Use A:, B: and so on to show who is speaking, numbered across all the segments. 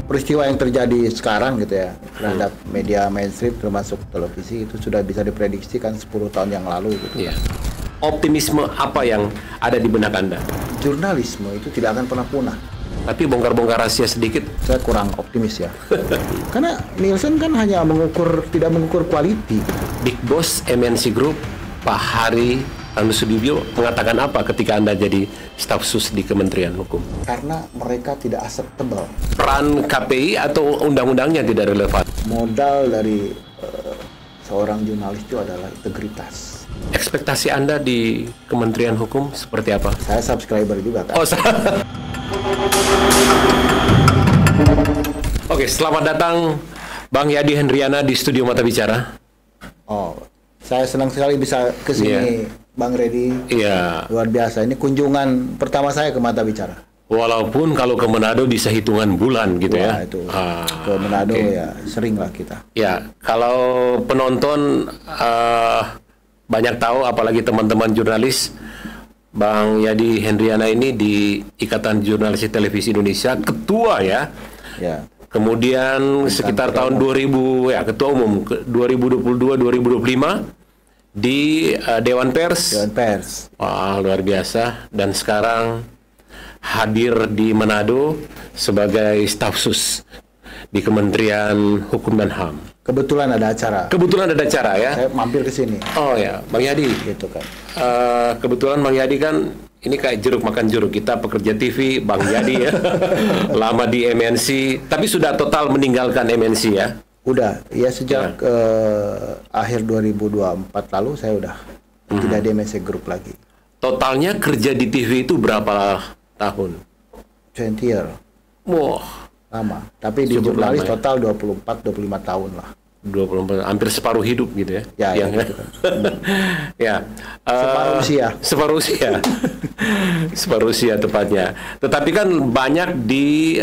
A: peristiwa yang terjadi sekarang gitu ya terhadap media mainstream termasuk televisi itu sudah bisa diprediksikan 10 tahun yang lalu gitu.
B: Iya. Optimisme apa yang ada di benak Anda?
A: Jurnalisme itu tidak akan pernah punah.
B: Tapi bongkar-bongkar rahasia sedikit.
A: Saya kurang optimis ya. Karena Nielsen kan hanya tidak mengukur quality.
B: Big Boss MNC Group, Pak Hari Anusudibyo mengatakan apa ketika Anda jadi staf sus di Kementerian Hukum?
A: Karena mereka tidak acceptable.
B: Peran KPI atau undang-undangnya tidak relevan?
A: Modal dari seorang jurnalis itu adalah integritas.
B: Ekspektasi Anda di Kementerian Hukum seperti apa?
A: Saya subscriber juga kan.
B: Oh, Oke, selamat datang Bang Yadi Hendriana di Studio Mata Bicara.
A: Oh, saya senang sekali bisa ke sini, Bang Reddy.
B: Iya.
A: Luar biasa. Ini kunjungan pertama saya ke Mata Bicara.
B: Walaupun kalau ke Manado bisa hitungan bulan gitu.
A: Wah,
B: ya.
A: Itu ke Manado ya sering lah kita.
B: Ya, kalau penonton banyak tahu, apalagi teman-teman jurnalis, Bang Yadi Hendriana ini di Ikatan Jurnalistik Televisi Indonesia, ketua ya.
A: Ya.
B: Kemudian sekitar tahun 2000 ya, ketua umum 2022-2025 di Dewan Pers.
A: Dewan Pers.
B: Wah, luar biasa. Dan sekarang hadir di Manado sebagai staf sus di Kementerian Hukum dan HAM.
A: Kebetulan ada acara.
B: Kebetulan ada acara ya.
A: Saya mampir ke sini.
B: Oh ya, Bang Yadi.
A: Gitu kan.
B: Kebetulan Bang Yadi kan ini kayak jeruk makan jeruk. Kita pekerja TV, Bang Yadi ya. Lama di MNC, tapi sudah total meninggalkan MNC ya.
A: Udah, ya sejak akhir 2024 lalu saya udah tidak di MNC Group lagi.
B: Totalnya kerja di TV itu berapa tahun?
A: 20 year.
B: Wah,
A: lama. Tapi di
B: cukup
A: jurnalis
B: lama, ya?
A: total 24-25 tahun lah.
B: 24, hampir separuh hidup gitu ya.
A: Ya, gitu kan.
B: Ya.
A: Separuh usia.
B: Separuh usia. Separuh usia tepatnya. Tetapi kan banyak di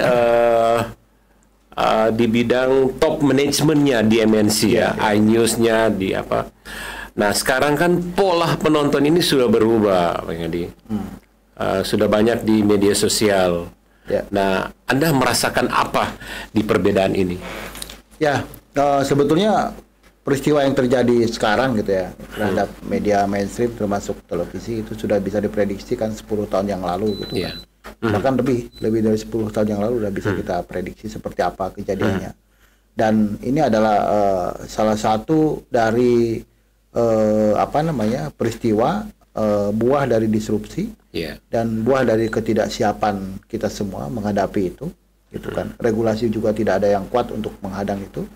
B: bidang top manajemennya di MNC ya. iNews-nya di apa. Nah, sekarang kan pola penonton ini sudah berubah, Bang Yadi. Sudah banyak di media sosial.
A: Ya.
B: Nah, Anda merasakan apa di perbedaan ini?
A: Ya, sebetulnya peristiwa yang terjadi sekarang gitu ya terhadap media mainstream termasuk televisi itu sudah bisa diprediksikan 10 tahun yang lalu gitu kan. Bahkan lebih dari 10 tahun yang lalu sudah bisa kita prediksi seperti apa kejadiannya. Dan ini adalah salah satu dari peristiwa buah dari disrupsi dan buah dari ketidaksiapan kita semua menghadapi itu. Gitu kan, regulasi juga tidak ada yang kuat untuk menghadang itu,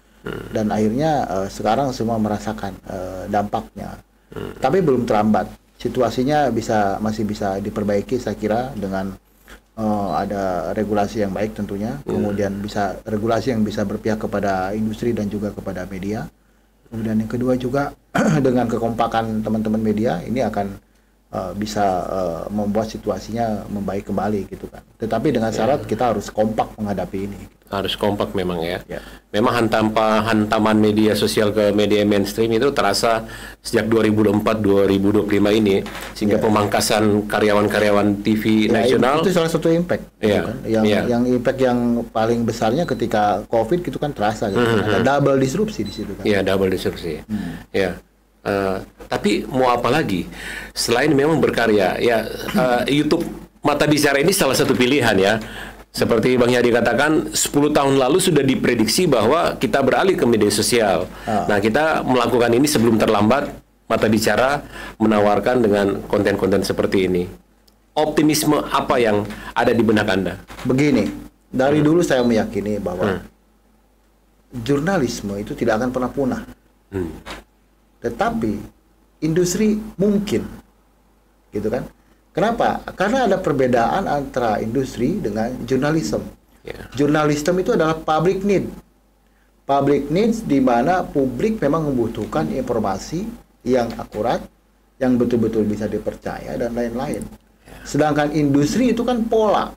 A: dan akhirnya sekarang semua merasakan dampaknya. Tapi belum terlambat, situasinya masih bisa diperbaiki saya kira dengan ada regulasi yang baik tentunya, kemudian bisa regulasi yang bisa berpihak kepada industri dan juga kepada media. Kemudian yang kedua juga dengan kekompakan teman-teman media ini akan bisa membuat situasinya membaik kembali gitu kan. Tetapi dengan syarat kita harus kompak menghadapi ini. Gitu.
B: Harus kompak memang ya. Memang hantaman media sosial ke media mainstream itu terasa sejak 2004-2025 ini, sehingga pemangkasan karyawan-karyawan TV nasional.
A: Itu salah satu impact. Gitu kan. Yang impact yang paling besarnya ketika COVID gitu kan terasa. Gitu. Ada double disrupsi di situ kan.
B: Iya, double disrupsi. Ya. Tapi mau apa lagi selain memang berkarya ya. YouTube Mata Bicara ini salah satu pilihan ya. Seperti Bang Yadi katakan, 10 tahun lalu sudah diprediksi bahwa kita beralih ke media sosial. Nah, kita melakukan ini sebelum terlambat. Mata Bicara menawarkan dengan konten-konten seperti ini. Optimisme apa yang ada di benak Anda?
A: Begini, dari dulu saya meyakini bahwa jurnalisme itu tidak akan pernah punah. Tetapi industri mungkin, gitu kan? Kenapa? Karena ada perbedaan antara industri dengan jurnalisme. Jurnalisme itu adalah public need. Public needs di mana publik memang membutuhkan informasi yang akurat, yang betul-betul bisa dipercaya dan lain-lain. Sedangkan industri itu kan pola,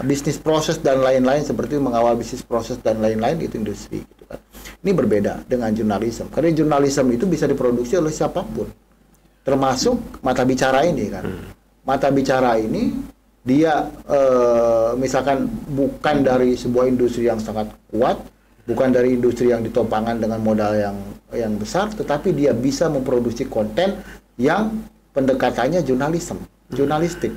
A: bisnis proses dan lain-lain, seperti mengawal bisnis proses dan lain-lain, itu industri. Gitu kan. Ini berbeda dengan jurnalisme. Karena jurnalisme itu bisa diproduksi oleh siapapun, termasuk Mata Bicara ini kan. Mata Bicara ini dia misalkan bukan dari sebuah industri yang sangat kuat, bukan dari industri yang ditopangkan dengan modal yang besar, tetapi dia bisa memproduksi konten yang pendekatannya jurnalistik.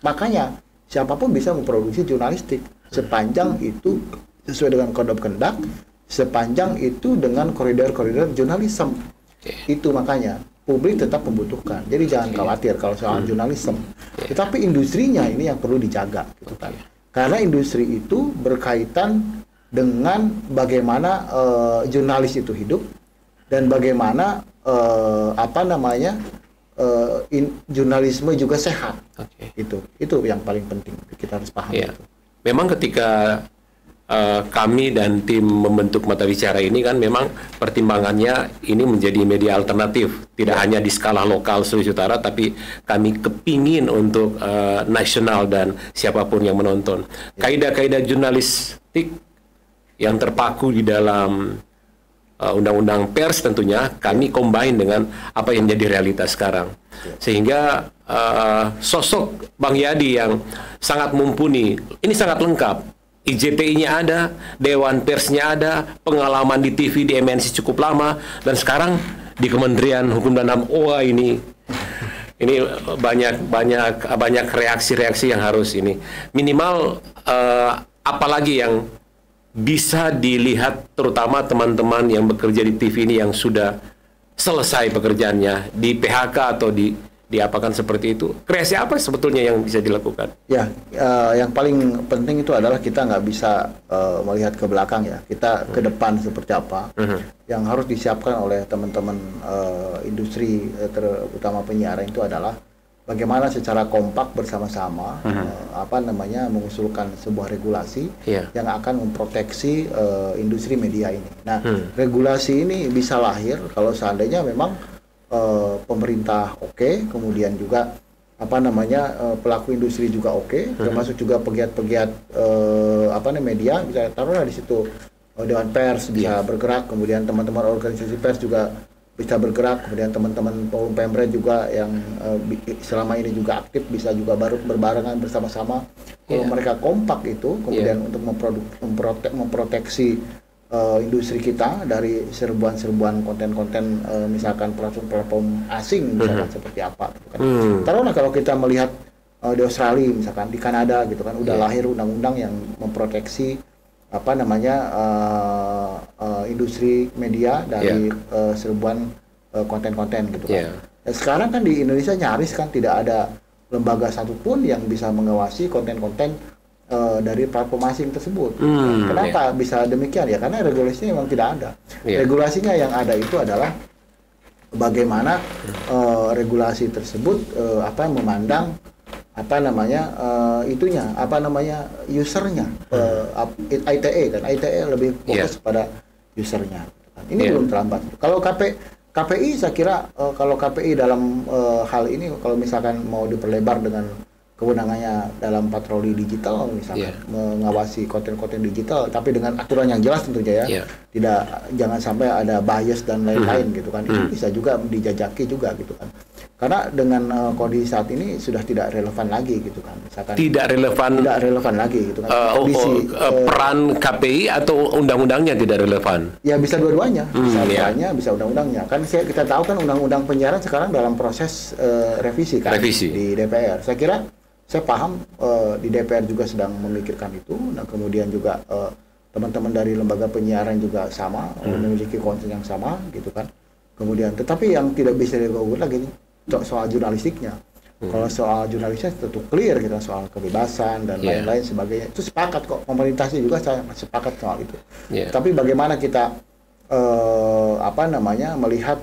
A: Makanya siapapun bisa memproduksi jurnalistik sepanjang itu sesuai dengan kode of conduct, sepanjang itu dengan koridor-koridor jurnalisme. Itu makanya publik tetap membutuhkan. Jadi jangan khawatir kalau soal jurnalisme. Tetapi industrinya ini yang perlu dijaga, gitu kan. Karena industri itu berkaitan dengan bagaimana jurnalis itu hidup dan bagaimana jurnalisme juga sehat. Itu yang paling penting kita harus paham. Itu.
B: Memang ketika kami dan tim membentuk Mata Bicara ini kan memang pertimbangannya ini menjadi media alternatif, tidak hanya di skala lokal Sulawesi Utara, tapi kami kepingin untuk nasional dan siapapun yang menonton. Kaidah-kaidah jurnalistik yang terpaku di dalam undang-undang pers tentunya kami combine dengan apa yang menjadi realitas sekarang, sehingga sosok Bang Yadi yang sangat mumpuni ini sangat lengkap. IJTI-nya ada, Dewan Persnya ada, pengalaman di TV di MNC cukup lama, dan sekarang di Kementerian Hukum dan HAM. Wah, ini banyak reaksi-reaksi yang harus ini minimal apalagi yang bisa dilihat, terutama teman-teman yang bekerja di TV ini yang sudah selesai pekerjaannya di PHK atau diapakan seperti itu. Kreasi apa sebetulnya yang bisa dilakukan?
A: Ya, yang paling penting itu adalah kita nggak bisa melihat ke belakang ya. Kita ke depan seperti apa. Yang harus disiapkan oleh teman-teman industri, terutama penyiaran itu adalah bagaimana secara kompak bersama-sama mengusulkan sebuah regulasi yang akan memproteksi industri media ini. Nah, regulasi ini bisa lahir kalau seandainya memang pemerintah kemudian juga pelaku industri juga termasuk juga pegiat-pegiat media, bisa taruhlah di situ Dewan Pers bisa bergerak, kemudian teman-teman organisasi pers juga bisa bergerak, kemudian teman-teman Pemret juga yang selama ini juga aktif bisa juga berbarengan bersama-sama. Kalau mereka kompak itu kemudian untuk memproteksi industri kita dari serbuan-serbuan konten-konten misalkan platform asing misalkan seperti apa gitu kan. Taruhlah kalau kita melihat di Australia misalkan, di Kanada gitu kan udah lahir undang-undang yang memproteksi industri media dari serbuan konten-konten gitu kan. Dan sekarang kan di Indonesia nyaris kan tidak ada lembaga satupun yang bisa mengawasi konten-konten dari platform asing tersebut. Kenapa bisa demikian ya? Karena regulasinya memang tidak ada. Regulasinya yang ada itu adalah bagaimana regulasi tersebut memandang usernya, ITE kan, ITE lebih fokus pada usernya. Ini belum terlambat. Kalau KPI saya kira kalau KPI dalam hal ini kalau misalkan mau diperlebar dengan kewenangannya dalam patroli digital misalkan mengawasi konten-konten digital tapi dengan aturan yang jelas tentunya ya, jangan sampai ada bias dan lain-lain gitu kan. Itu bisa juga dijajaki juga gitu kan, karena dengan kondisi saat ini sudah tidak relevan lagi gitu kan, misalkan tidak relevan lagi gitu kan.
B: Peran KPI atau undang-undangnya tidak relevan
A: ya, bisa dua-duanya, bisa undang-undangnya kan. Kita tahu kan undang-undang penyiaran sekarang dalam proses revisi di DPR. Saya paham di DPR juga sedang memikirkan itu. Nah, kemudian juga teman-teman dari lembaga penyiaran juga sama, memiliki concern yang sama gitu kan. Kemudian tetapi yang tidak bisa digaungkan lagi soal jurnalistiknya. Kalau soal jurnalisnya tentu clear kita soal kebebasan dan lain-lain sebagainya. Itu sepakat kok, pemerintah sih juga sepakat soal itu. Tapi bagaimana kita melihat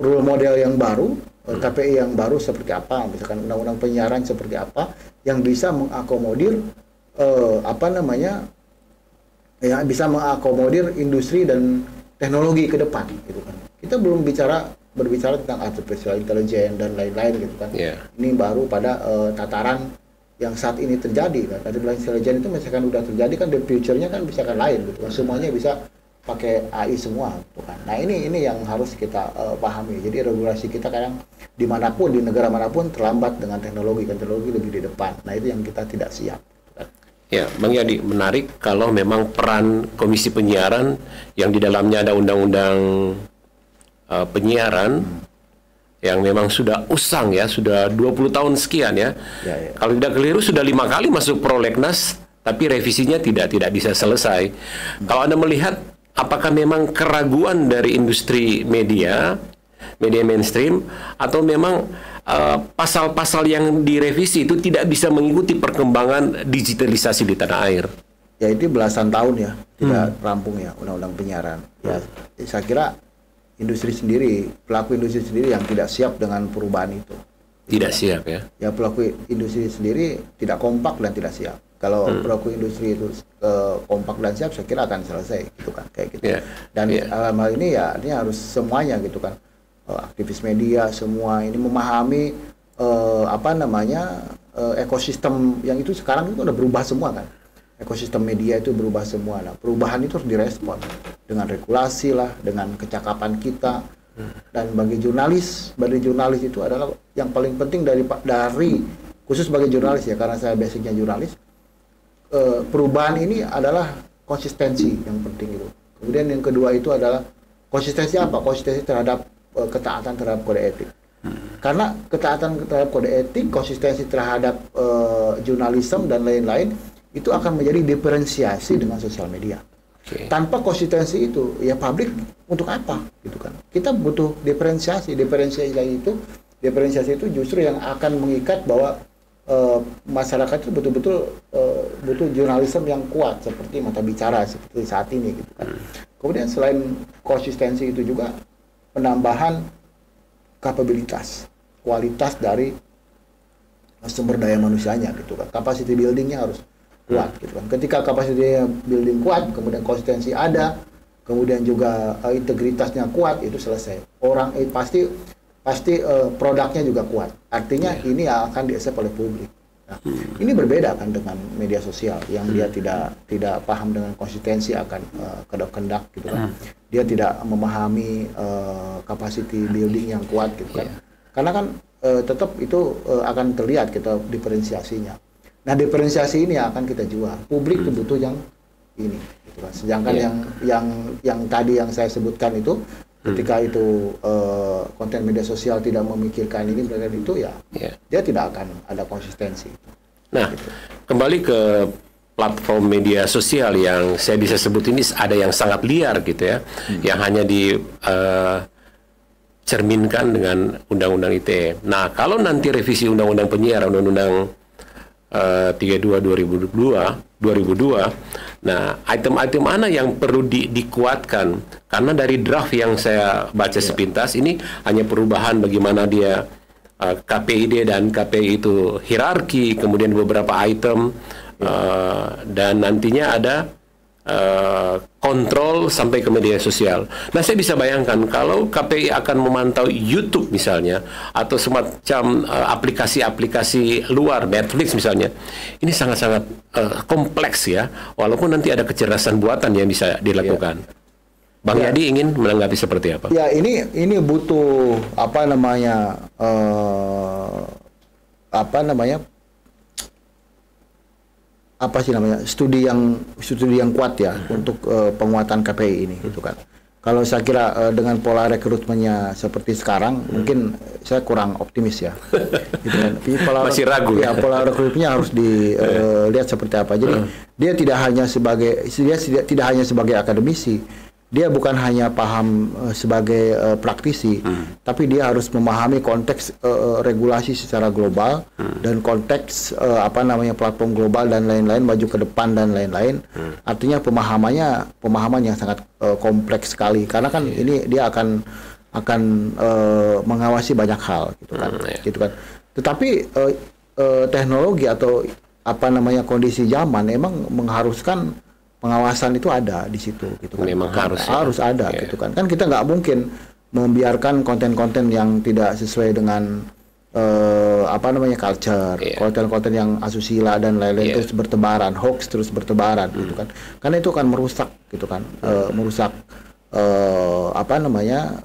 A: rule model yang baru, KPI yang baru seperti apa, misalkan undang-undang penyiaran seperti apa yang bisa mengakomodir bisa mengakomodir industri dan teknologi ke depan gitu kan. Kita belum berbicara tentang artificial intelligence dan lain-lain gitu kan. Ini baru pada tataran yang saat ini terjadi kan. Artificial intelligence itu misalkan udah terjadi kan, the future-nya kan bisa kan lain gitu kan. Semuanya bisa pakai AI semua, gitu kan. Nah ini yang harus kita pahami. Jadi regulasi kita kadang dimanapun, di negara manapun terlambat dengan teknologi lebih di depan. Nah itu yang kita tidak siap. Gitu kan.
B: Ya, Bang Yadi, menarik kalau memang peran Komisi Penyiaran yang di dalamnya ada undang-undang penyiaran yang memang sudah usang ya, sudah 20 tahun sekian ya. Kalau tidak keliru sudah 5 kali masuk prolegnas, tapi revisinya tidak bisa selesai. Kalau Anda melihat apakah memang keraguan dari industri media mainstream, atau memang pasal-pasal yang direvisi itu tidak bisa mengikuti perkembangan digitalisasi di tanah air?
A: Ya itu belasan tahun ya, tidak rampung ya undang-undang penyiaran. Ya, saya kira industri sendiri, pelaku industri sendiri yang tidak siap dengan perubahan itu.
B: Tidak siap ya? Ya,
A: pelaku industri sendiri tidak kompak dan tidak siap. Kalau pelaku industri itu kompak dan siap, saya kira akan selesai, gitu kan, kayak gitu. Dan hal ini ya, ini harus semuanya, gitu kan, aktivis media semua ini memahami ekosistem yang itu sekarang itu udah berubah semua kan. Ekosistem media itu berubah semua. Nah, perubahan itu harus direspon dengan regulasi lah, dengan kecakapan kita. Dan bagi jurnalis itu adalah yang paling penting dari khusus bagi jurnalis ya, karena saya basicnya jurnalis. Perubahan ini adalah konsistensi yang penting itu. Kemudian yang kedua itu adalah konsistensi apa? Konsistensi terhadap ketaatan terhadap kode etik. Karena ketaatan terhadap kode etik, konsistensi terhadap jurnalisme dan lain-lain itu akan menjadi diferensiasi dengan sosial media. Tanpa konsistensi itu, ya publik untuk apa, gitu kan? Kita butuh diferensiasi itu justru yang akan mengikat bahwa masyarakat itu betul-betul butuh jurnalisme yang kuat seperti Mata Bicara seperti saat ini, gitu kan. Kemudian selain konsistensi itu juga penambahan kapabilitas, kualitas dari sumber daya manusianya, gitu kan. Capacity buildingnya harus kuat, gitu kan. Ketika kapasitas building kuat, kemudian konsistensi ada, kemudian juga integritasnya kuat, itu selesai. Orang pasti produknya juga kuat. Artinya ini akan di-accept oleh publik. Nah, ini berbeda kan dengan media sosial yang dia tidak paham dengan konsistensi akan kendak, gitu kan. Dia tidak memahami capacity building yang kuat, gitu kan. Karena kan tetap itu akan terlihat kita diferensiasinya. Nah, diferensiasi ini akan kita jual. Publik itu butuh yang ini, gitu kan. Sedangkan yang tadi yang saya sebutkan itu, ketika itu konten media sosial tidak memikirkan ini itu ya, dia tidak akan ada konsistensi.
B: Nah, gitu. Kembali ke platform media sosial yang saya bisa sebut ini ada yang sangat liar gitu ya, yang hanya dicerminkan dengan undang-undang ITE. Nah, kalau nanti revisi undang-undang penyiaran, undang-undang 32/2002. Nah, item-item mana yang perlu dikuatkan? Karena dari draft yang saya baca sepintas ini hanya perubahan bagaimana dia KPID dan KPI itu hierarki, kemudian beberapa item dan nantinya ada kontrol sampai ke media sosial. Nah, saya bisa bayangkan kalau KPI akan memantau YouTube misalnya, atau semacam aplikasi-aplikasi luar, Netflix misalnya, ini sangat-sangat kompleks ya, walaupun nanti ada kecerdasan buatan yang bisa dilakukan. Bang Yadi ingin menanggapi seperti apa?
A: Ya, ini butuh studi yang kuat ya untuk penguatan KPI ini, gitu kan. Kalau saya kira dengan pola rekrutmennya seperti sekarang, mungkin saya kurang optimis ya. Gitu kan.
B: Masih ragu
A: ya. Pola rekrutmennya harus dilihat seperti apa. Jadi dia tidak hanya sebagai akademisi, dia bukan hanya paham sebagai praktisi, tapi dia harus memahami konteks regulasi secara global dan konteks platform global dan lain-lain, maju ke depan dan lain-lain. Artinya pemahaman yang sangat kompleks sekali, karena kan ini dia akan mengawasi banyak hal, gitu kan. Gitu kan. Tetapi teknologi atau kondisi zaman emang mengharuskan pengawasan itu ada di situ, gitu kan.
B: Memang harus
A: ada, gitu kan. Kan kita nggak mungkin membiarkan konten-konten yang tidak sesuai dengan apa namanya culture, konten-konten yang asusila dan lain-lain terus bertebaran, hoax terus bertebaran gitu kan. Karena itu akan merusak gitu kan, merusak apa namanya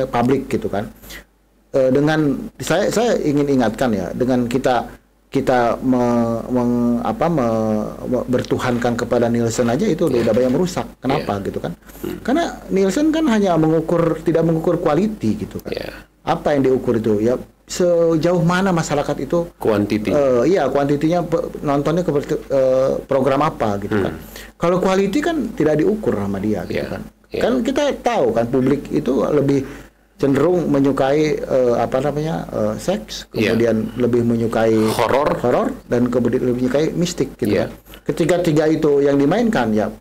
A: publik gitu kan. Dengan saya ingin ingatkan ya, dengan kita bertuhankan kepada Nielsen aja itu udah banyak merusak. Kenapa gitu kan? Karena Nielsen kan hanya tidak mengukur quality gitu kan. Apa yang diukur itu ya sejauh mana masyarakat itu
B: quantity.
A: Iya, kuantitinya nontonnya ke program apa gitu kan. Kalau quality kan tidak diukur sama dia gitu kan. Kan kita tahu kan publik itu lebih cenderung menyukai seks, kemudian lebih menyukai horor dan kemudian lebih menyukai mistik gitu kan. Ketika tiga itu yang dimainkan ya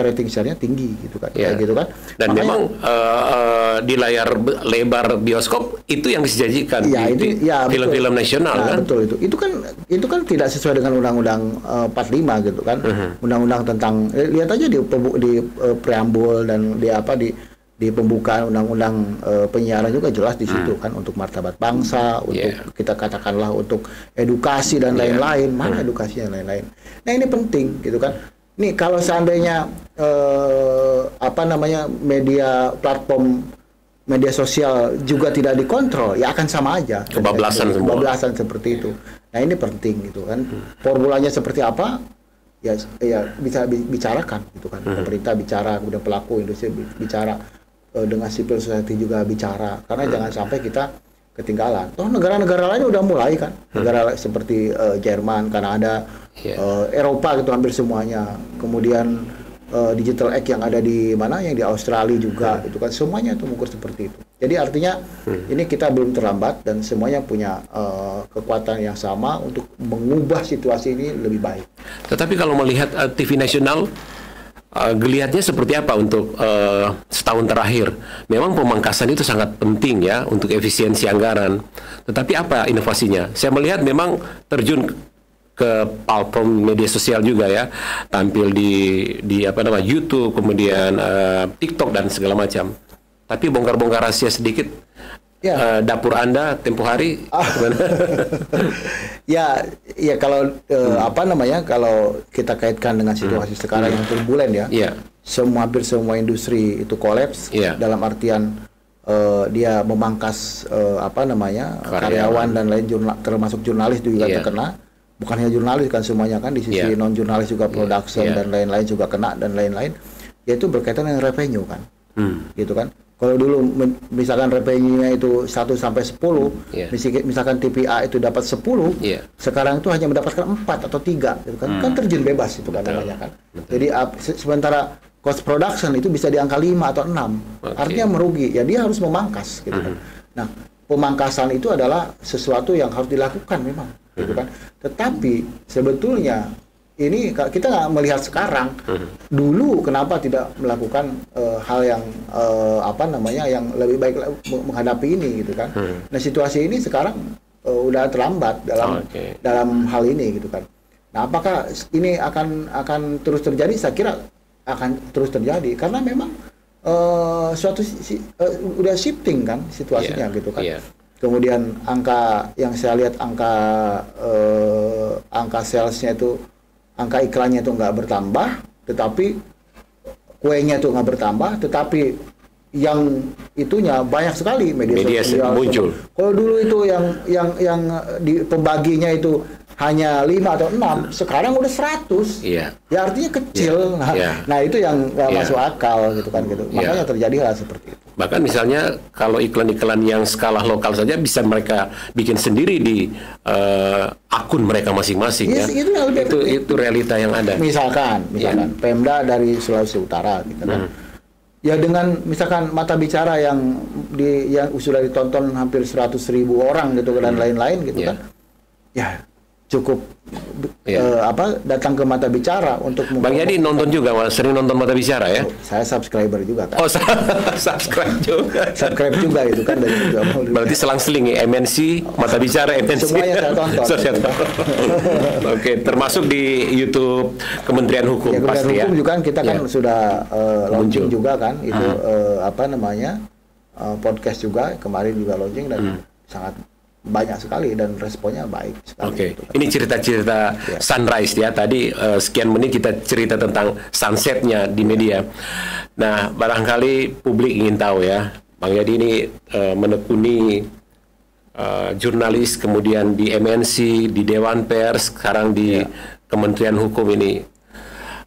A: rating share-nya tinggi gitu kan. Kayak gitu kan.
B: Dan makanya, memang di layar lebar bioskop itu yang disajikan di film-film nasional kan.
A: Betul itu kan tidak sesuai dengan Undang-Undang 45 gitu kan. Undang-undang tentang lihat aja di preambul dan di pembukaan undang-undang penyiaran juga jelas di situ kan, untuk martabat bangsa, untuk kita katakanlah untuk edukasi dan lain-lain. Mana edukasi dan lain-lain. Nah, ini penting gitu kan. Nih kalau seandainya platform media sosial juga tidak dikontrol, ya akan sama aja. Kebablasan seperti itu. Nah, ini penting gitu kan. Formulanya seperti apa? Ya bisa bicarakan gitu kan. Pemerintah bicara, kemudian pelaku industri bicara, dengan civil society juga bicara, karena jangan sampai kita ketinggalan. Toh negara-negara lain udah mulai kan, negara seperti Jerman, Kanada, Eropa gitu hampir semuanya. Kemudian Digital Act yang ada di mana, yang di Australia juga, itu kan semuanya itu mengukur seperti itu. Jadi artinya ini kita belum terlambat dan semuanya punya kekuatan yang sama untuk mengubah situasi ini lebih baik.
B: Tetapi kalau melihat TV nasional, geliatnya seperti apa untuk setahun terakhir? Memang pemangkasan itu sangat penting ya untuk efisiensi anggaran. Tetapi apa inovasinya? Saya melihat memang terjun ke platform media sosial juga ya, tampil di YouTube, kemudian TikTok dan segala macam. Tapi bongkar-bongkar rahasia sedikit. Dapur Anda tempo hari
A: kalau kalau kita kaitkan dengan situasi sekarang yang turbulen ya, hampir semua industri itu kolaps, dalam artian dia memangkas karyawan dan lain, termasuk jurnalis juga terkena. Bukan hanya jurnalis kan, semuanya kan, di sisi non jurnalis juga production dan lain-lain juga kena dan lain-lain, yaitu berkaitan dengan revenue kan. Gitu kan. Kalau dulu misalkan revenue-nya itu 1 sampai 10, misalkan TPA itu dapat 10, sekarang itu hanya mendapatkan 4 atau 3 gitu kan. Kan terjun bebas itu kan namanya kan. Jadi sementara cost production itu bisa di angka 5 atau 6. Artinya merugi. Ya dia harus memangkas gitu kan. Nah, pemangkasan itu adalah sesuatu yang harus dilakukan memang gitu kan. Tetapi sebetulnya ini kita nggak melihat sekarang. Dulu kenapa tidak melakukan hal yang yang lebih baik menghadapi ini gitu kan. Nah, situasi ini sekarang udah terlambat dalam hal ini gitu kan. Nah, apakah ini akan terus terjadi? Saya kira akan terus terjadi karena memang udah shifting kan situasinya gitu kan. Kemudian angka yang saya lihat, angka salesnya itu, angka iklannya itu nggak bertambah, tetapi kuenya itu nggak bertambah, tetapi yang itunya banyak sekali media sosial muncul. Kalau dulu itu yang di pembaginya itu hanya 5 atau 6, sekarang udah 100. Ya artinya kecil. Nah itu yang nggak masuk akal gitu kan gitu. Makanya terjadi hal seperti itu.
B: Bahkan misalnya kalau iklan-iklan yang skala lokal saja bisa mereka bikin sendiri di akun mereka masing-masing ya. Itu realita yang ada.
A: Misalkan Pemda dari Sulawesi Utara gitu kan. Ya dengan misalkan Mata Bicara yang sudah ditonton hampir 100.000 orang gitu dan lain-lain gitu kan. Ya cukup datang ke Mata Bicara untuk
B: Bang Yadi nonton juga, sering nonton Mata Bicara ya?
A: Saya subscriber juga kan.
B: Subscribe
A: juga itu kan dari
B: berarti selang-seling ya, MNC, Mata Bicara, MNC.
A: Semuanya saya tonton.
B: Oke, termasuk di YouTube Kementerian Hukum pasti
A: Hukum juga kan kita kan sudah launching juga kan itu podcast juga kemarin juga launching dan sangat banyak sekali dan responnya baik sekali.
B: Oke, ini cerita-cerita sunrise ya. Tadi sekian menit kita cerita tentang sunsetnya di media. Nah, barangkali publik ingin tahu ya, Bang Yadi ini menekuni jurnalis, kemudian di MNC, di Dewan Pers, sekarang di Kementerian Hukum ini,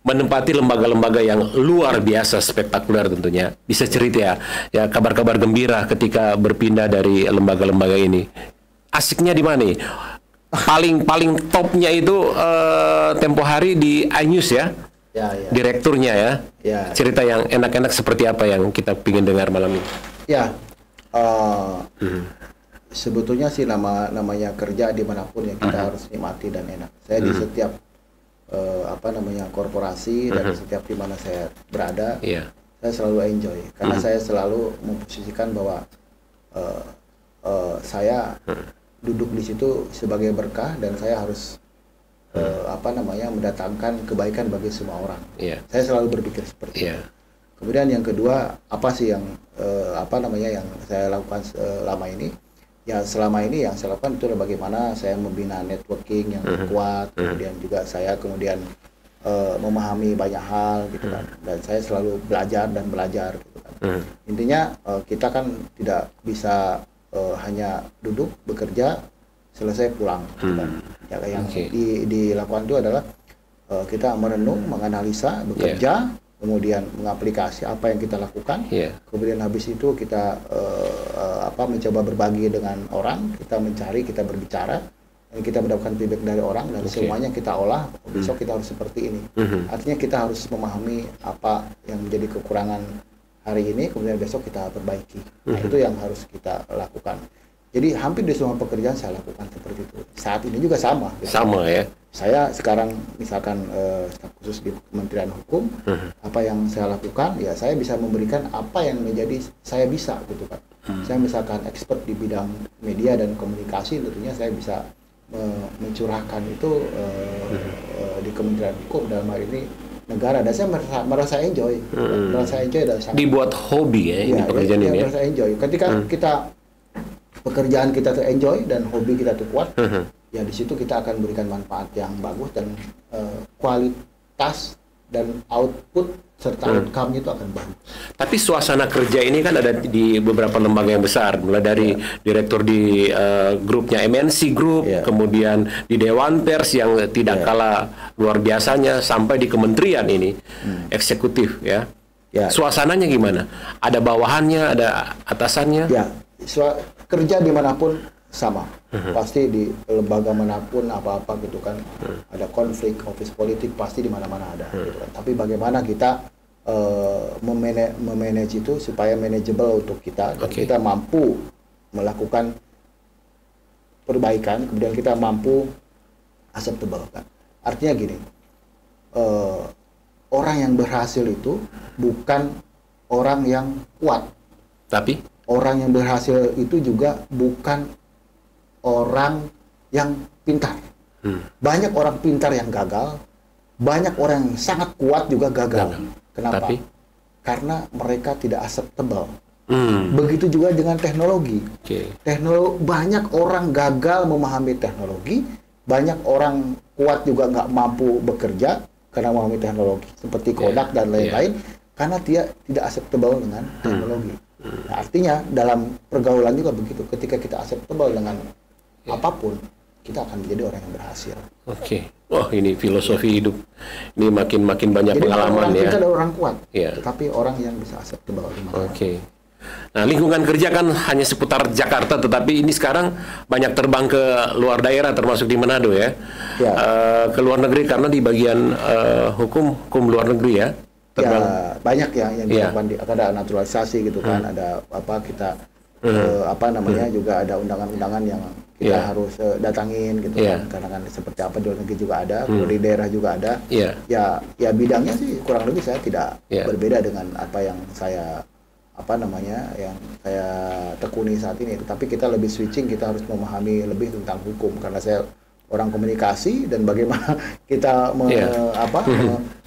B: menempati lembaga-lembaga yang luar biasa spektakuler tentunya. Bisa cerita ya kabar-kabar gembira ketika berpindah dari lembaga-lembaga ini. Asiknya di mana nih? Paling topnya itu tempo hari di iNews ya. Direkturnya ya. Cerita yang enak-enak seperti apa yang kita ingin dengar malam ini?
A: Ya. Sebetulnya sih namanya kerja dimanapun ya kita harus nikmati dan enak. Saya di setiap korporasi dan setiap di mana saya berada, saya selalu enjoy karena saya selalu memposisikan bahwa saya duduk di situ sebagai berkah dan saya harus mendatangkan kebaikan bagi semua orang. Saya selalu berpikir seperti itu. Kemudian yang kedua, apa sih yang yang saya lakukan selama ini? Ya selama ini yang saya lakukan itu adalah bagaimana saya membina networking yang kuat, kemudian juga saya memahami banyak hal gitu kan, dan saya selalu belajar gitu kan. Intinya kita kan tidak bisa hanya duduk bekerja selesai pulang gitu kan. Ya, yang dilakukan itu adalah kita merenung, menganalisa, bekerja, kemudian mengaplikasi apa yang kita lakukan, kemudian habis itu kita mencoba berbagi dengan orang, kita mencari, kita berbicara, dan kita mendapatkan feedback dari orang, dan semuanya kita olah. Besok kita harus seperti ini. Artinya kita harus memahami apa yang menjadi kekurangan hari ini, kemudian besok kita perbaiki. Nah, itu yang harus kita lakukan. Jadi hampir di semua pekerjaan saya lakukan seperti itu. Saat ini juga sama.
B: Sama ya.
A: Saya sekarang misalkan staf khusus di Kementerian Hukum, apa yang saya lakukan, ya saya bisa memberikan apa yang menjadi saya bisa gitu kan. Saya misalkan expert di bidang media dan komunikasi, tentunya saya bisa mencurahkan itu di Kementerian Hukum dalam hal ini negara, dan saya merasa enjoy, dan sangat
B: dibuat hobi ya ini pekerjaan ini.
A: Merasa enjoy. Ketika kita pekerjaan kita tuh enjoy dan hobi kita tuh kuat, ya di situ kita akan berikan manfaat yang bagus dan kualitas dan output serta outcome-nya itu akan bagus.
B: Tapi suasana kerja ini kan ada di beberapa lembaga yang besar, mulai dari direktur di grupnya MNC Group, kemudian di Dewan Pers yang tidak kalah luar biasanya, sampai di kementerian ini eksekutif ya. Suasananya gimana? Ada bawahannya, ada atasannya?
A: Ya, kerja dimanapun sama. Pasti di lembaga manapun apa-apa gitu kan, ada konflik, office politik pasti di mana-mana ada gitu kan. Tapi bagaimana kita memanage itu supaya manageable untuk kita, dan kita mampu melakukan perbaikan, kemudian kita mampu acceptable kan. Artinya gini, orang yang berhasil itu bukan orang yang kuat,
B: tapi
A: orang yang berhasil itu juga bukan orang yang pintar. Banyak orang pintar yang gagal, banyak orang yang sangat kuat juga gagal. Kenapa? Karena mereka tidak acceptable. Begitu juga dengan teknologi. Banyak orang gagal memahami teknologi, banyak orang kuat juga nggak mampu bekerja karena memahami teknologi, seperti Kodak dan lain-lain, karena dia tidak acceptable dengan teknologi. Nah, artinya dalam pergaulan juga begitu. Ketika kita acceptable dengan apapun, kita akan menjadi orang yang berhasil.
B: Ini filosofi hidup. Ini makin banyak
A: jadi
B: pengalaman ya.
A: Kita ada orang kuat, tetapi orang yang bisa acceptable.
B: Nah, lingkungan kerja kan hanya seputar Jakarta, tetapi ini sekarang banyak terbang ke luar daerah, termasuk di Manado ya. Ke luar negeri, karena di bagian hukum luar negeri ya.
A: Banyak ya yang dilakukan, ada naturalisasi gitu kan, ada kita juga ada undangan-undangan yang kita harus datangin gitu kan, karena kan seperti apa di luar negeri juga ada, di daerah juga ada. Ya bidangnya sih kurang lebih saya tidak berbeda dengan apa yang saya yang saya tekuni saat ini, tapi kita lebih switching, kita harus memahami lebih tentang hukum, karena saya orang komunikasi dan bagaimana kita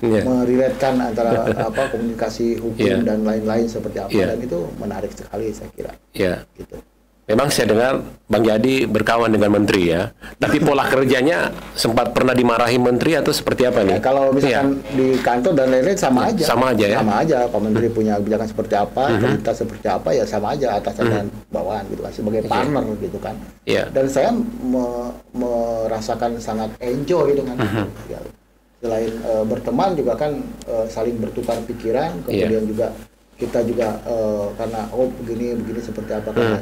A: meriletkan antara komunikasi hukum dan lain-lain seperti apa, dan itu menarik sekali saya kira. Gitu.
B: Memang saya dengar Bang Yadi berkawan dengan menteri ya, tapi pola kerjanya sempat pernah dimarahi menteri atau seperti apa nih?
A: Kalau misalkan di kantor dan lain-lain sama aja.
B: Sama aja ya?
A: Sama aja, Pak Menteri punya kebijakan seperti apa, perintah seperti apa, ya sama aja atasan dan bawahan gitu kan, sebagai partner gitu kan. Dan saya merasakan sangat enjoy dengan itu. Ya. Selain berteman juga kan saling bertukar pikiran, kemudian juga kita juga karena begini seperti apa, karena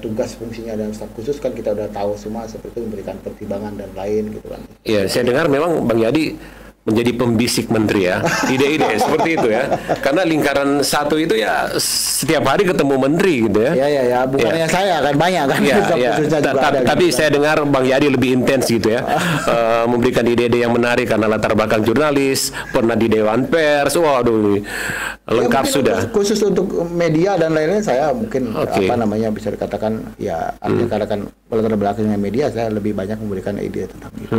A: tugas fungsinya dan staf khusus kan kita udah tahu semua, seperti itu memberikan pertimbangan dan lain gitu kan.
B: Iya, saya dengar memang Bang Yadi menjadi pembisik menteri ya, ide-ide seperti itu ya, karena lingkaran satu itu ya setiap hari ketemu menteri gitu ya.
A: Ya, bukannya saya kan banyak kan.
B: Tapi saya dengar Bang Yadi lebih intens gitu ya, memberikan ide-ide yang menarik karena latar belakang jurnalis, pernah di Dewan Pers, waduh lengkap sudah.
A: Khusus untuk media dan lain-lain saya mungkin bisa dikatakan ya, artinya katakan latar belakangnya media, saya lebih banyak memberikan ide tentang itu.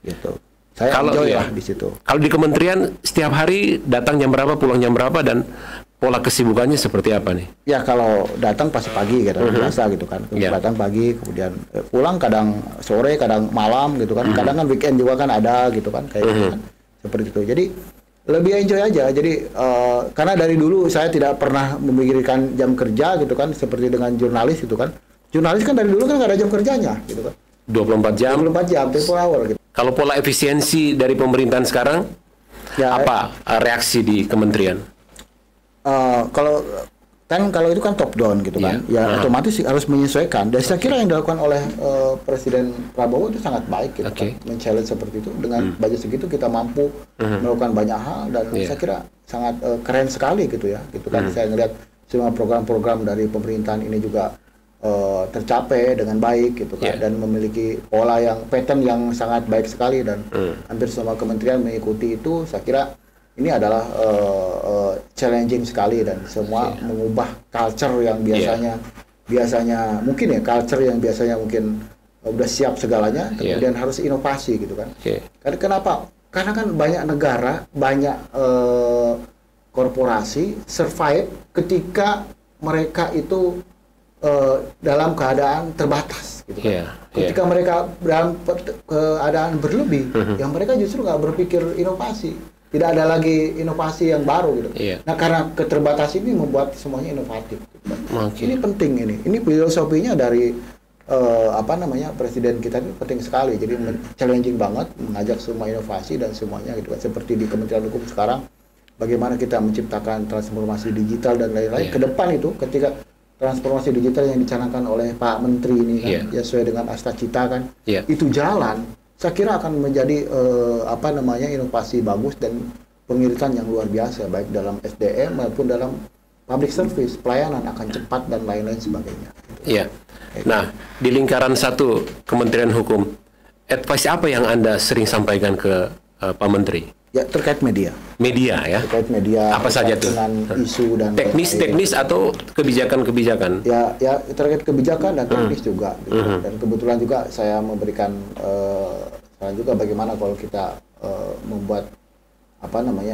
A: Gitu. Saya enjoy lah di situ.
B: Kalau di kementerian setiap hari datang jam berapa, pulang jam berapa, dan pola kesibukannya seperti apa nih?
A: Ya kalau datang pasti pagi gitu, biasa gitu kan. Datang pagi, kemudian pulang kadang sore, kadang malam gitu kan. Kadang kan weekend juga kan ada gitu kan, kayak gitu kan. Seperti itu. Jadi lebih enjoy aja. Jadi karena dari dulu saya tidak pernah memikirkan jam kerja gitu kan, seperti dengan jurnalis gitu kan. Jurnalis kan dari dulu kan nggak ada jam kerjanya gitu kan.
B: 24 jam.
A: 24 jam, 24 hour gitu.
B: Kalau pola efisiensi dari pemerintahan sekarang, apa reaksi di kementerian?
A: Kalau itu kan top down gitu kan, otomatis harus menyesuaikan. Dan saya kira yang dilakukan oleh Presiden Prabowo itu sangat baik gitu kan, men-challenge seperti itu. Dengan budget segitu kita mampu melakukan banyak hal, dan saya kira sangat keren sekali gitu ya. Gitu kan, saya ngelihat semua program-program dari pemerintahan ini juga tercapai dengan baik gitu kan, dan memiliki pola yang pattern yang sangat baik sekali, dan hampir semua kementerian mengikuti itu. Saya kira ini adalah challenging sekali, dan semua mengubah culture yang biasanya mungkin ya, culture yang biasanya mungkin udah siap segalanya, kemudian harus inovasi gitu kan. Karena kenapa? Karena kan banyak negara, banyak korporasi survive ketika mereka itu dalam keadaan terbatas gitu kan. Ketika mereka dalam keadaan berlebih, yang mereka justru nggak berpikir inovasi, tidak ada lagi inovasi yang baru gitu. Nah, karena keterbatasan ini membuat semuanya inovatif gitu kan. Ini penting, ini filosofinya dari presiden kita ini penting sekali. Jadi challenging banget, mengajak semua inovasi dan semuanya gitu kan. Seperti di Kementerian Hukum sekarang, bagaimana kita menciptakan transformasi digital dan lain-lain ke depan itu, ketika transformasi digital yang dicanangkan oleh Pak Menteri ini kan, ya sesuai dengan Astacita kan, itu jalan, saya kira akan menjadi inovasi bagus dan pengiritan yang luar biasa, baik dalam SDM maupun dalam public service, pelayanan akan cepat dan lain-lain sebagainya.
B: Nah, di lingkaran satu Kementerian Hukum, advice apa yang Anda sering sampaikan ke Pak Menteri?
A: Ya, terkait media.
B: Media ya.
A: Terkait media.
B: Apa saja tuh?
A: Dengan isu dan
B: teknis atau kebijakan-kebijakan?
A: Ya terkait kebijakan dan teknis juga. Gitu. Dan kebetulan juga saya memberikan saran juga bagaimana kalau kita membuat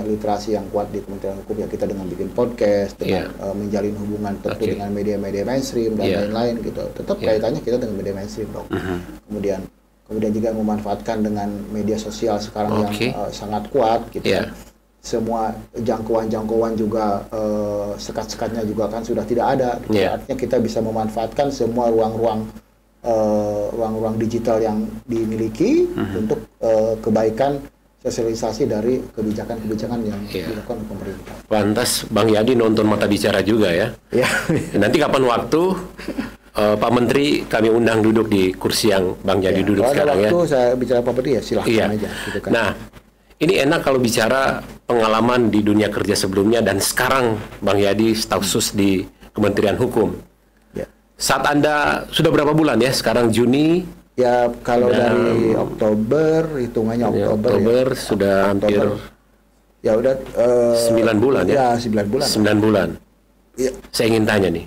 A: literasi yang kuat di Kementerian Hukum, ya kita dengan bikin podcast, dengan menjalin hubungan tentu dengan media-media mainstream dan lain-lain gitu. Tetap kaitannya kita dengan media mainstream dong. Kemudian juga memanfaatkan dengan media sosial sekarang yang sangat kuat gitu kan. Semua jangkauan juga sekat-sekatnya juga kan sudah tidak ada gitu. Artinya kita bisa memanfaatkan semua ruang-ruang digital yang dimiliki untuk kebaikan sosialisasi dari kebijakan-kebijakan yang dilakukan oleh pemerintah.
B: Pantas Bang Yadi nonton Mata Bicara juga ya. Nanti kapan waktu Pak Menteri kami undang duduk di kursi yang Bang Yadi duduk sekarang ya.
A: Kalau saya bicara Pak Menteri ya silahkan aja. Gitu kan.
B: Nah, ini enak kalau bicara pengalaman di dunia kerja sebelumnya dan sekarang Bang Yadi staf khusus di Kementerian Hukum. Saat Anda sudah berapa bulan ya? Sekarang Juni.
A: Ya kalau dari Oktober, hitungannya Oktober
B: sudah hampir.
A: Ya udah
B: 9 bulan ya.
A: Ya 9 bulan.
B: 9 bulan. Saya ingin tanya nih.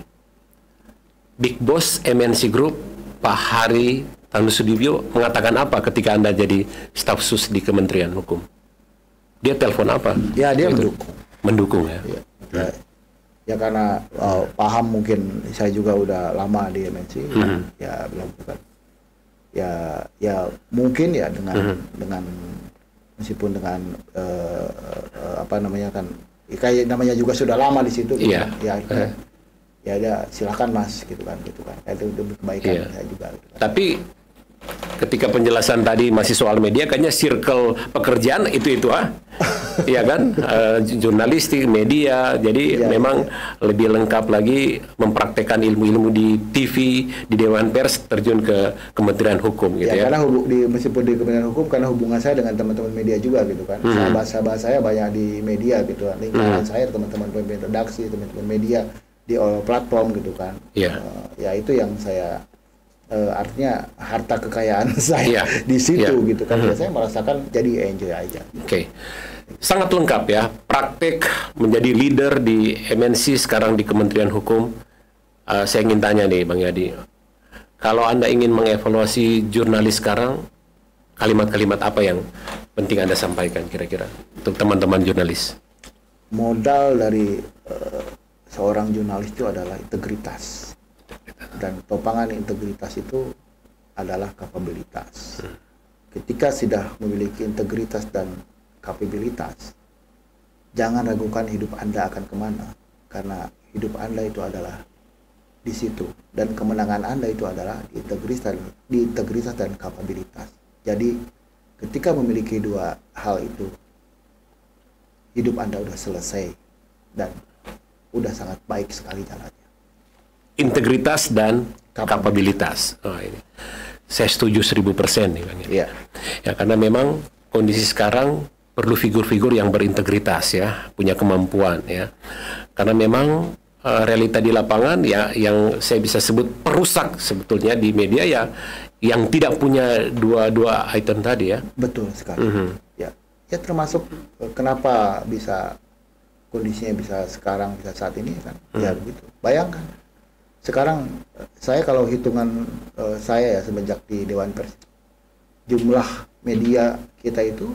B: Big Boss MNC Group Pak Hari Tanusudibyo mengatakan apa ketika Anda jadi staf sus di Kementerian Hukum? Dia telepon apa?
A: Ya, dia mendukung.
B: Mendukung ya.
A: Ya karena paham, mungkin saya juga udah lama di MNC, ya melakukan. Ya mungkin ya dengan meskipun dengan apa namanya kan, kayak namanya juga sudah lama di situ, gitu kan. Ya ada silakan Mas gitu kan. Itu demi kebaikan saya juga. Gitu kan.
B: Tapi ketika penjelasan tadi masih soal media, kayaknya circle pekerjaan itu ya kan, jurnalistik, media, jadi memang lebih lengkap lagi mempraktekkan ilmu-ilmu di TV, di Dewan Pers, terjun ke Kementerian Hukum gitu ya.
A: Karena meskipun di Kementerian Hukum, karena hubungan saya dengan teman-teman media juga gitu kan, sahabat-sahabat saya banyak di media gitu kan, lingkaran saya teman-teman pemimpin redaksi, teman-teman media di platform gitu kan. Ya itu yang saya artinya harta kekayaan saya di situ gitu kan. Saya merasakan jadi enjoy aja.
B: Oke. Sangat lengkap ya, praktek menjadi leader di MNC, sekarang di Kementerian Hukum. Saya ingin tanya nih Bang Yadi, kalau Anda ingin mengevaluasi jurnalis sekarang, kalimat-kalimat apa yang penting Anda sampaikan kira-kira untuk teman-teman jurnalis?
A: Modal dari seorang jurnalis itu adalah integritas, dan topangan integritas itu adalah kapabilitas. Ketika sudah memiliki integritas dan kapabilitas, jangan ragukan hidup Anda akan kemana, karena hidup Anda itu adalah di situ, dan kemenangan Anda itu adalah di integritas dan kapabilitas. Jadi ketika memiliki dua hal itu, hidup Anda udah selesai dan udah sangat baik sekali jalannya.
B: Integritas dan kapabilitas. Oh, ini saya setuju 1000% nih Bang. Ya, karena memang kondisi sekarang perlu figur-figur yang berintegritas ya, punya kemampuan ya. Karena memang realita di lapangan ya, yang saya bisa sebut perusak sebetulnya di media ya, yang tidak punya dua item tadi ya.
A: Betul sekali. Ya termasuk kenapa bisa kondisinya bisa sekarang, bisa saat ini kan, ya begitu. Bayangkan sekarang saya kalau hitungan saya ya semenjak di Dewan Pers, jumlah media kita itu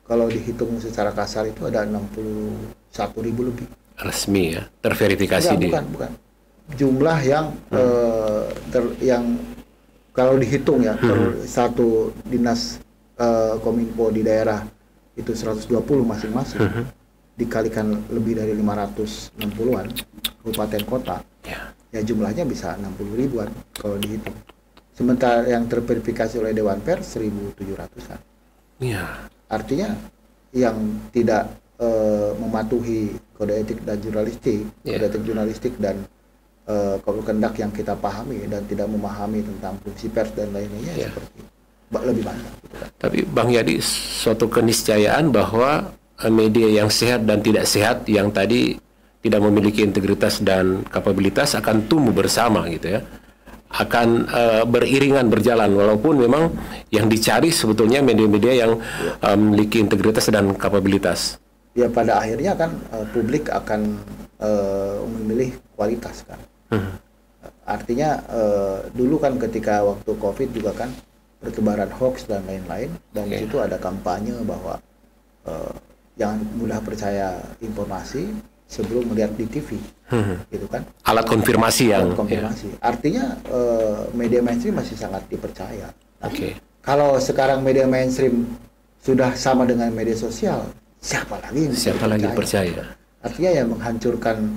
A: kalau dihitung secara kasar itu ada 61.000 lebih.
B: Resmi ya, terverifikasi.
A: Bukan. Jumlah yang yang kalau dihitung ya, satu dinas Kominfo di daerah itu 120 masing-masing. Dikalikan lebih dari 560-an kabupaten kota, ya jumlahnya bisa 60 ribuan kalau dihitung. Sementara yang terverifikasi oleh Dewan Pers 1.700-an. Artinya yang tidak mematuhi kode etik dan jurnalistik, kode etik jurnalistik dan kode kehendak yang kita pahami dan tidak memahami tentang fungsi pers dan lain-lainnya seperti lebih banyak. Gitu kan.
B: Tapi Bang Yadi, suatu keniscayaan bahwa media yang sehat dan tidak sehat, yang tadi tidak memiliki integritas dan kapabilitas, akan tumbuh bersama gitu ya, akan beriringan berjalan, walaupun memang yang dicari sebetulnya media-media yang memiliki integritas dan kapabilitas.
A: Ya pada akhirnya kan publik akan memilih kualitas kan. Artinya dulu kan ketika waktu COVID juga kan pertebaran hoax dan lain-lain, dan di situ ada kampanye bahwa jangan mudah percaya informasi sebelum melihat di TV, gitu kan?
B: Alat konfirmasi yang.
A: Artinya media mainstream masih sangat dipercaya. Kalau sekarang media mainstream sudah sama dengan media sosial, siapa lagi yang percaya? Artinya yang menghancurkan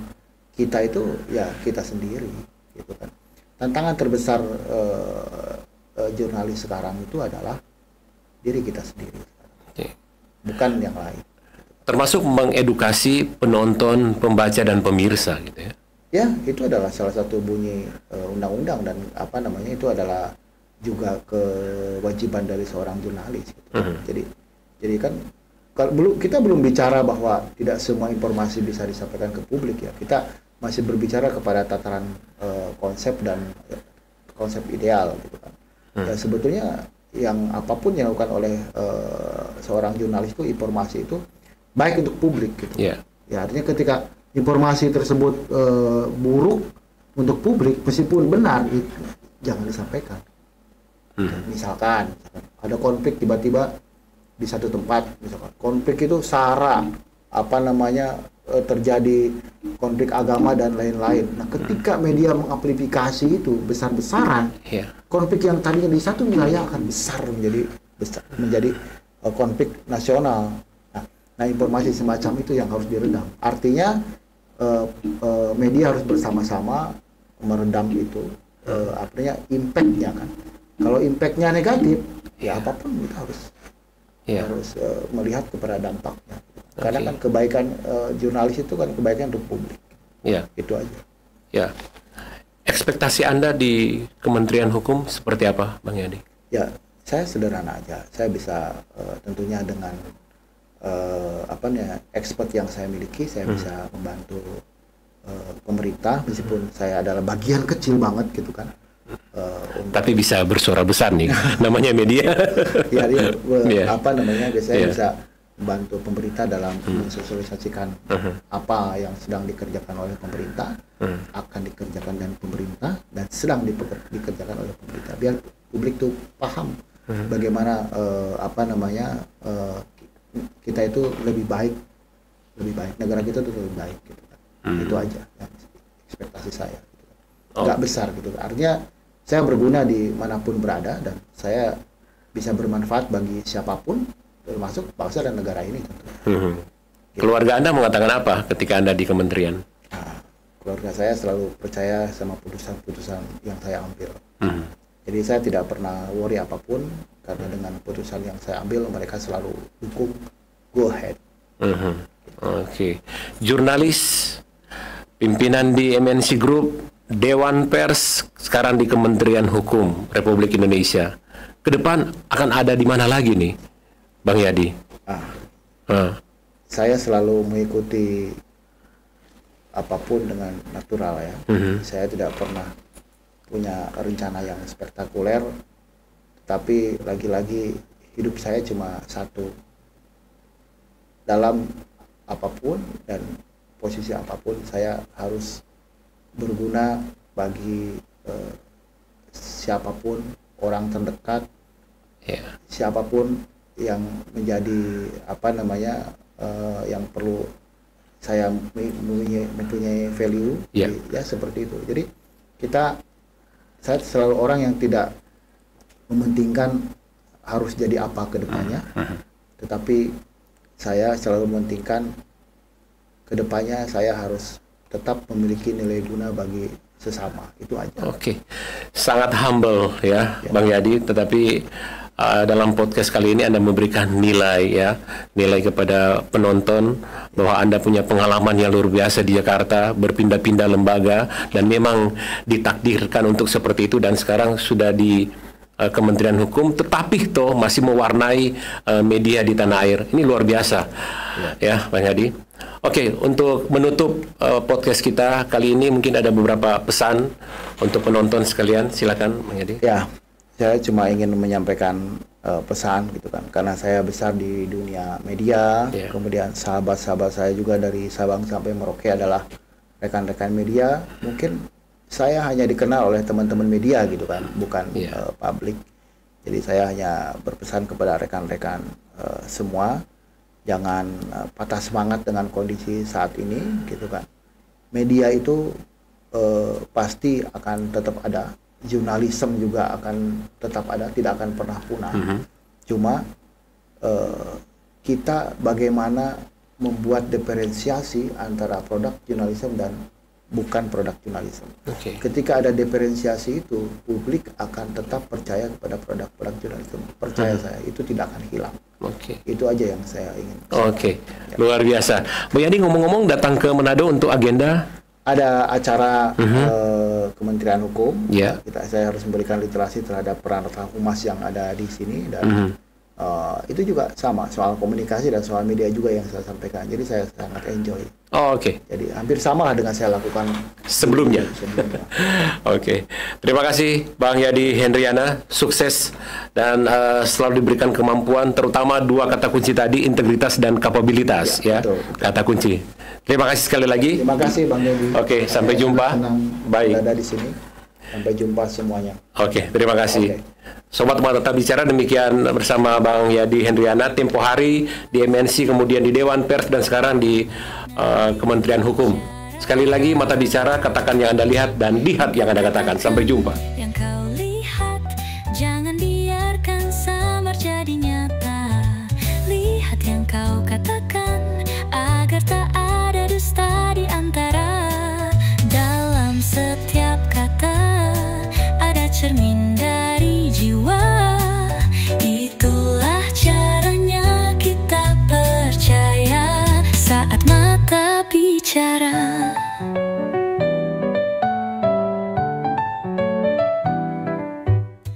A: kita itu ya kita sendiri, gitu kan? Tantangan terbesar jurnalis sekarang itu adalah diri kita sendiri, bukan yang lain.
B: Termasuk mengedukasi penonton, pembaca dan pemirsa gitu ya.
A: Ya, itu adalah salah satu bunyi undang-undang, dan apa namanya, itu adalah juga kewajiban dari seorang jurnalis gitu. Jadi kan kita belum bicara bahwa tidak semua informasi bisa disampaikan ke publik ya. Kita masih berbicara kepada tataran konsep dan konsep ideal gitu kan. Ya sebetulnya yang apapun yang dilakukan oleh seorang jurnalis itu, informasi itu baik untuk publik gitu. Ya artinya ketika informasi tersebut buruk untuk publik, meskipun benar jangan disampaikan. Misalkan ada konflik tiba-tiba di satu tempat, misalkan konflik itu SARA, terjadi konflik agama dan lain-lain. Nah, ketika media mengamplifikasi itu besar-besaran, konflik yang tadinya di satu wilayah akan besar menjadi konflik nasional. Nah, informasi semacam itu yang harus diredam. Artinya media harus bersama-sama meredam itu. Artinya impact-nya kan. Kalau impact-nya negatif, ya apapun kita harus melihat kepada dampaknya. Karena kan kebaikan jurnalis itu kan kebaikan untuk publik. Itu aja.
B: Ya. Ekspektasi Anda di Kementerian Hukum seperti apa, Bang Yadi?
A: Ya, saya sederhana aja. Saya bisa tentunya dengan expert yang saya miliki, saya bisa membantu pemerintah meskipun saya adalah bagian kecil banget gitu kan.
B: Tapi bisa bersuara besar nih, namanya media.
A: Saya bisa membantu pemerintah dalam mensosialisasikan apa yang sedang dikerjakan oleh pemerintah, akan dikerjakan dan pemerintah, dan sedang dikerjakan oleh pemerintah, biar publik tuh paham bagaimana kita itu lebih baik, negara kita tuh lebih baik gitu kan. Itu aja ya, ekspektasi saya gitu. Nggak besar gitu, artinya saya berguna di manapun berada dan saya bisa bermanfaat bagi siapapun, termasuk bangsa dan negara ini tentu.
B: Keluarga Anda mengatakan apa ketika Anda di kementerian?
A: Keluarga saya selalu percaya sama putusan-putusan yang saya ambil. Jadi saya tidak pernah worry apapun, karena dengan putusan yang saya ambil mereka selalu dukung, go ahead.
B: Oke. Jurnalis, pimpinan di MNC Group, Dewan Pers, sekarang di Kementerian Hukum Republik Indonesia. Ke depan akan ada di mana lagi nih, Bang Yadi?
A: Saya selalu mengikuti apapun dengan natural ya. Saya tidak pernah punya rencana yang spektakuler, tapi lagi-lagi hidup saya cuma satu. Dalam apapun dan posisi apapun, saya harus berguna bagi siapapun, orang terdekat, siapapun yang menjadi yang perlu saya mempunyai value, ya seperti itu. Jadi saya selalu orang yang tidak mementingkan harus jadi apa ke depannya, tetapi saya selalu mementingkan ke depannya saya harus tetap memiliki nilai guna bagi sesama. Itu aja.
B: Oke. Sangat humble ya, Bang Yadi, tetapi dalam podcast kali ini Anda memberikan nilai kepada penonton bahwa Anda punya pengalaman yang luar biasa di Jakarta, berpindah-pindah lembaga, dan memang ditakdirkan untuk seperti itu, dan sekarang sudah di Kementerian Hukum, tetapi toh masih mewarnai media di tanah air. Ini luar biasa ya, Bang Yadi. Oke, untuk menutup podcast kita kali ini, mungkin ada beberapa pesan untuk penonton sekalian. Silakan, Bang Yadi.
A: Ya, saya cuma ingin menyampaikan pesan gitu kan, karena saya besar di dunia media, kemudian sahabat-sahabat saya juga dari Sabang sampai Merauke adalah rekan-rekan media. Mungkin saya hanya dikenal oleh teman-teman media gitu kan, bukan publik. Jadi saya hanya berpesan kepada rekan-rekan semua, jangan patah semangat dengan kondisi saat ini gitu kan. Media itu pasti akan tetap ada, jurnalisme juga akan tetap ada, tidak akan pernah punah. Cuma kita bagaimana membuat diferensiasi antara produk jurnalisme dan bukan produk jurnalisme. Ketika ada diferensiasi itu, publik akan tetap percaya kepada produk-produk jurnalisme. Percaya saya, itu tidak akan hilang. Itu aja yang saya ingin.
B: Luar biasa. Bu Yadi, ngomong-ngomong, datang ke Manado untuk agenda?
A: Ada acara Kementerian Hukum. Saya harus memberikan literasi terhadap peran-peran humas yang ada di sini, dan itu juga sama, soal komunikasi dan soal media juga yang saya sampaikan. Jadi saya sangat enjoy. Jadi hampir sama lah dengan saya lakukan
B: sebelumnya. Terima kasih Bang Yadi Hendriana, sukses dan selalu diberikan kemampuan, terutama dua kata kunci tadi, integritas dan kapabilitas betul. Kata kunci. Terima kasih sekali lagi.
A: Terima kasih Bang Yadi.
B: Sampai jumpa.
A: Baik. Ada di sini. Sampai jumpa semuanya.
B: Oke, terima kasih. Sobat Mata Bicara, demikian bersama Bang Yadi Hendriana, tempo hari di MNC, kemudian di Dewan Pers, dan sekarang di Kementerian Hukum. Sekali lagi, Mata Bicara, katakan yang Anda lihat dan lihat yang Anda katakan. Sampai jumpa.
C: Yang kau lihat, jangan biarkan samar jadi nyata. Lihat yang kau katakan, agar tak ada dusta di antara. Dalam setiap kata ada cermin dari jiwa. Itulah caranya kita percaya saat mata bicara.